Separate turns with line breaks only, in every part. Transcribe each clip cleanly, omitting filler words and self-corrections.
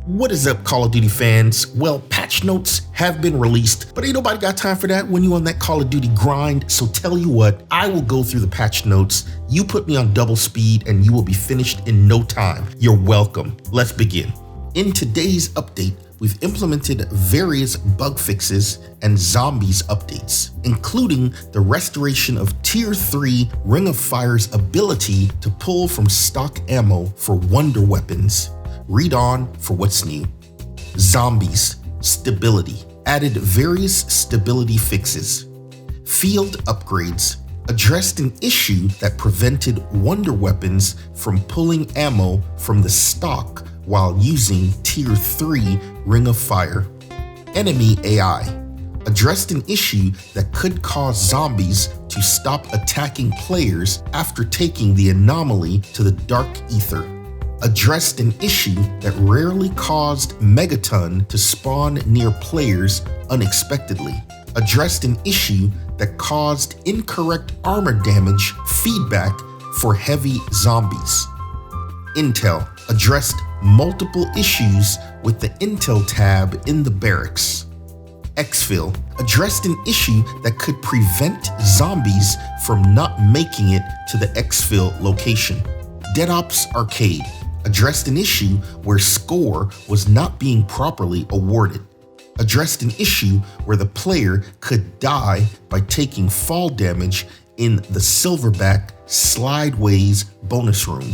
What is up, Call of Duty fans? Well, patch notes have been released, but ain't nobody got time for that when you on that Call of Duty grind. So tell you what, I will go through the patch notes. You put me on double speed and you will be finished in no time. You're welcome. Let's begin. In today's update, we've implemented various bug fixes and zombies updates, including the restoration of Tier 3 Ring of Fire's ability to pull from stock ammo for wonder weapons. Read on for what's new. Zombies, stability. Added various stability fixes. Field upgrades. Addressed an issue that prevented wonder weapons from pulling ammo from the stock while using Tier 3 Ring of Fire. Enemy AI. Addressed an issue that could cause zombies to stop attacking players after taking the anomaly to the Dark Ether. Addressed an issue that rarely caused Megaton to spawn near players unexpectedly. Addressed an issue that caused incorrect armor damage feedback for heavy zombies. Intel addressed multiple issues with the Intel tab in the barracks. Exfil addressed an issue that could prevent zombies from not making it to the exfil location. Dead Ops Arcade addressed an issue where score was not being properly awarded. Addressed an issue where the player could die by taking fall damage in the Silverback Slideways bonus room.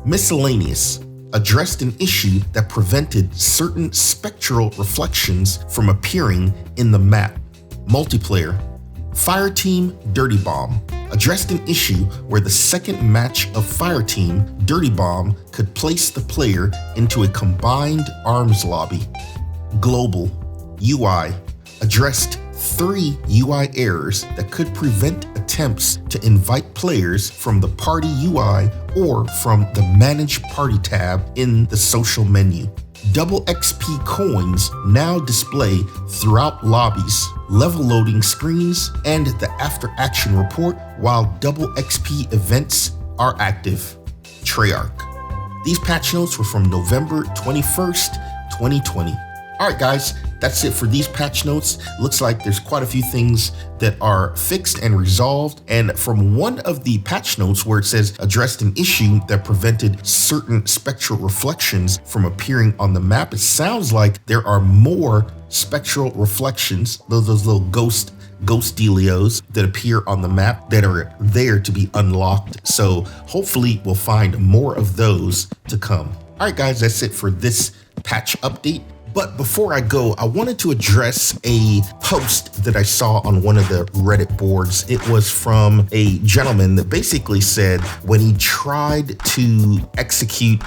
Miscellaneous addressed an issue that prevented certain spectral reflections from appearing in the map. Multiplayer. Fireteam Dirty Bomb addressed an issue where the second match of Fireteam Dirty Bomb could place the player into a combined arms lobby. Global UI addressed 3 UI errors that could prevent attempts to invite players from the party UI or from the Manage Party tab in the social menu. Double XP coins now display throughout lobbies, level loading screens, and the after action report while double XP events are active. Treyarch. These patch notes were from November 21st, 2020. All right, guys, that's it for these patch notes. Looks like there's quite a few things that are fixed and resolved. And from one of the patch notes where it says addressed an issue that prevented certain spectral reflections from appearing on the map, it sounds like there are more spectral reflections, those little ghost dealios that appear on the map that are there to be unlocked. So hopefully we'll find more of those to come. All right, guys, that's it for this patch update. But before I go, I wanted to address a post that I saw on one of the Reddit boards. It was from a gentleman that basically said when he tried to execute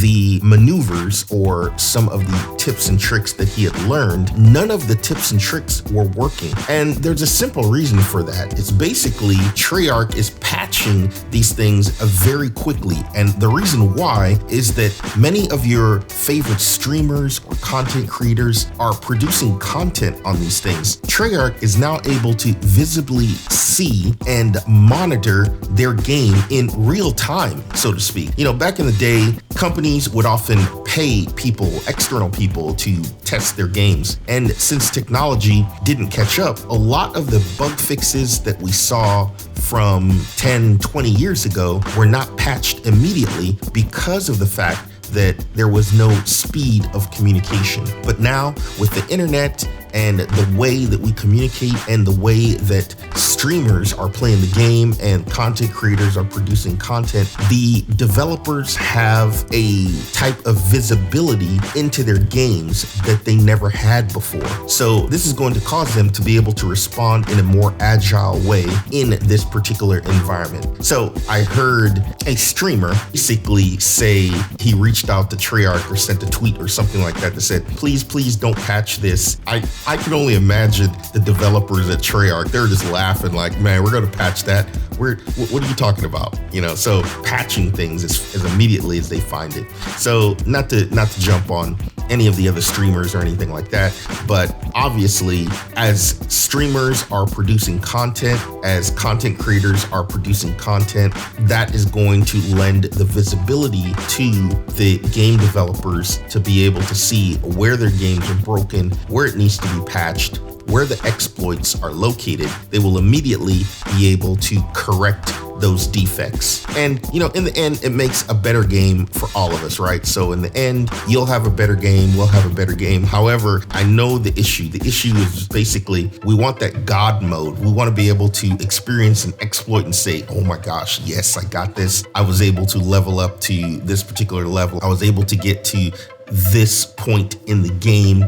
the maneuvers or some of the tips and tricks that he had learned, none of the tips and tricks were working. And there's a simple reason for that. It's basically Treyarch is patching these things very quickly. And the reason why is that many of your favorite streamers or content creators are producing content on these things. Treyarch is now able to visibly see and monitor their game in real time, so to speak. You know, back in the day, companies would often pay people, external people, to test their games. And since technology didn't catch up, a lot of the bug fixes that we saw from 10, 20 years ago were not patched immediately because of the fact that there was no speed of communication. But now with the internet and the way that we communicate and the way that streamers are playing the game and content creators are producing content, the developers have a type of visibility into their games that they never had before. So this is going to cause them to be able to respond in a more agile way in this particular environment. So I heard a streamer basically say he reached out to Treyarch or sent a tweet or something like that said, please don't patch this. I can only imagine the developers at Treyarch, they're just laughing like, man, we're going to patch that. What are you talking about? You know, so patching things as immediately as they find it. So not to jump on any of the other streamers or anything like that. But obviously, as streamers are producing content, as content creators are producing content, that is going to lend the visibility to the game developers to be able to see where their games are broken, where it needs to be patched, where the exploits are located. They will immediately be able to correct those defects. And, you know, in the end, it makes a better game for all of us, right? So in the end, you'll have a better game, we'll have a better game. However, I know the issue. The issue is basically, we want that God mode. We want to be able to experience an exploit and say, oh my gosh, yes, I got this. I was able to level up to this particular level. I was able to get to this point in the game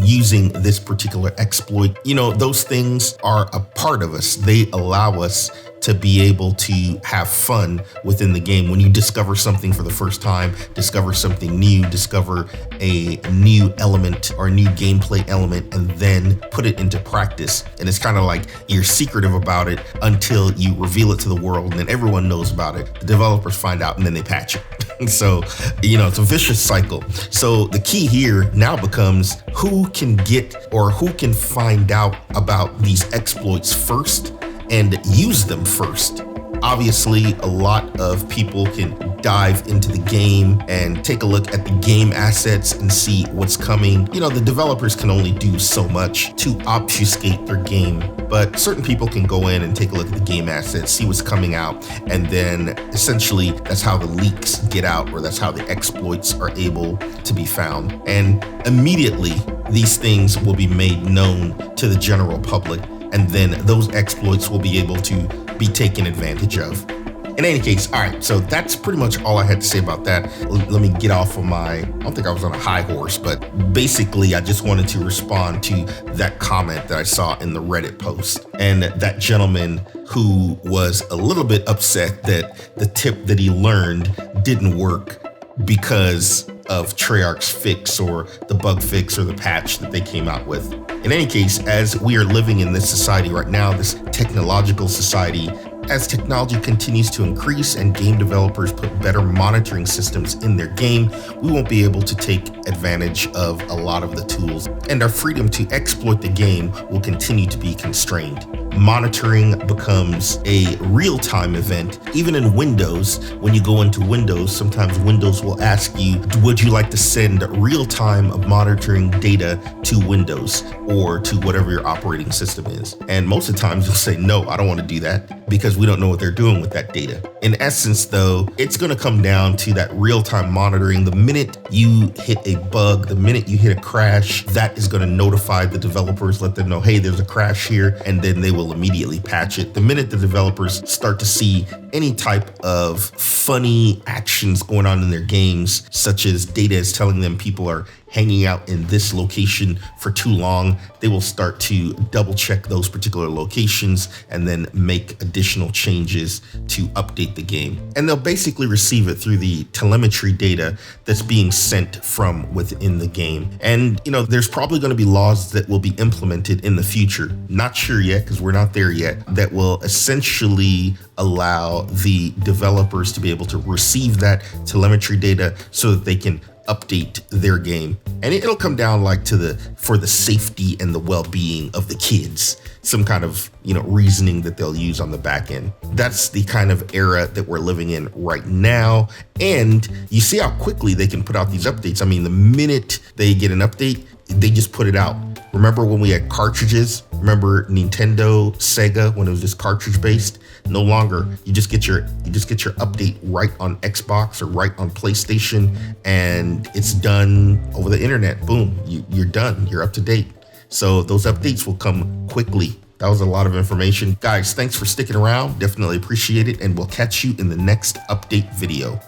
using this particular exploit. You know, those things are a part of us. They allow us to be able to have fun within the game. When you discover something for the first time, discover something new, discover a new element or a new gameplay element, and then put it into practice. And it's kind of like you're secretive about it until you reveal it to the world, and then everyone knows about it. The developers find out, and then they patch it. So, you know, it's a vicious cycle. So the key here now becomes who can get or who can find out about these exploits first and use them first. Obviously, a lot of people can dive into the game and take a look at the game assets and see what's coming. You know, the developers can only do so much to obfuscate their game, but certain people can go in and take a look at the game assets, see what's coming out, and then essentially that's how the leaks get out, or that's how the exploits are able to be found. And immediately, these things will be made known to the general public, and then those exploits will be able to be taken advantage of. In any case, all right, so that's pretty much all I had to say about that. Let me get off of I don't think I was on a high horse, but basically I just wanted to respond to that comment that I saw in the Reddit post. And that gentleman who was a little bit upset that the tip that he learned didn't work because of Treyarch's fix or the bug fix or the patch that they came out with. In any case, as we are living in this society right now, this technological society, as technology continues to increase and game developers put better monitoring systems in their game, we won't be able to take advantage of a lot of the tools, and our freedom to exploit the game will continue to be constrained. Monitoring becomes a real-time event. Even in Windows, when you go into Windows, sometimes Windows will ask you, would you like to send real-time monitoring data to Windows or to whatever your operating system is? And most of the times you'll say, no, I don't want to do that, because we don't know what they're doing with that data. In essence, though, it's going to come down to that real-time monitoring. The minute you hit a bug, the minute you hit a crash, that is going to notify the developers, let them know, hey, there's a crash here, and then they will immediately patch it. The minute the developers start to see any type of funny actions going on in their games, such as data is telling them people are hanging out in this location for too long, they will start to double check those particular locations and then make additional changes to update the game. And they'll basically receive it through the telemetry data that's being sent from within the game. And, you know, there's probably going to be laws that will be implemented in the future, not sure yet because we're not there yet, that will essentially allow the developers to be able to receive that telemetry data so that they can update their game. And it'll come down like to for the safety and the well-being of the kids, some kind of, you know, reasoning that they'll use on the back end. That's the kind of era that we're living in right now. And you see how quickly they can put out these updates. I mean, the minute they get an update, they just put it out. Remember when we had cartridges? Remember Nintendo, Sega, when it was just cartridge based? No longer. You just get your update right on Xbox or right on PlayStation, and it's done over the internet. Boom, you're done. You're up to date. So those updates will come quickly. That was a lot of information. Guys, thanks for sticking around. Definitely appreciate it, and we'll catch you in the next update video.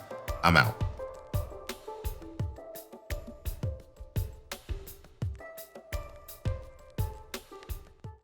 I'm out.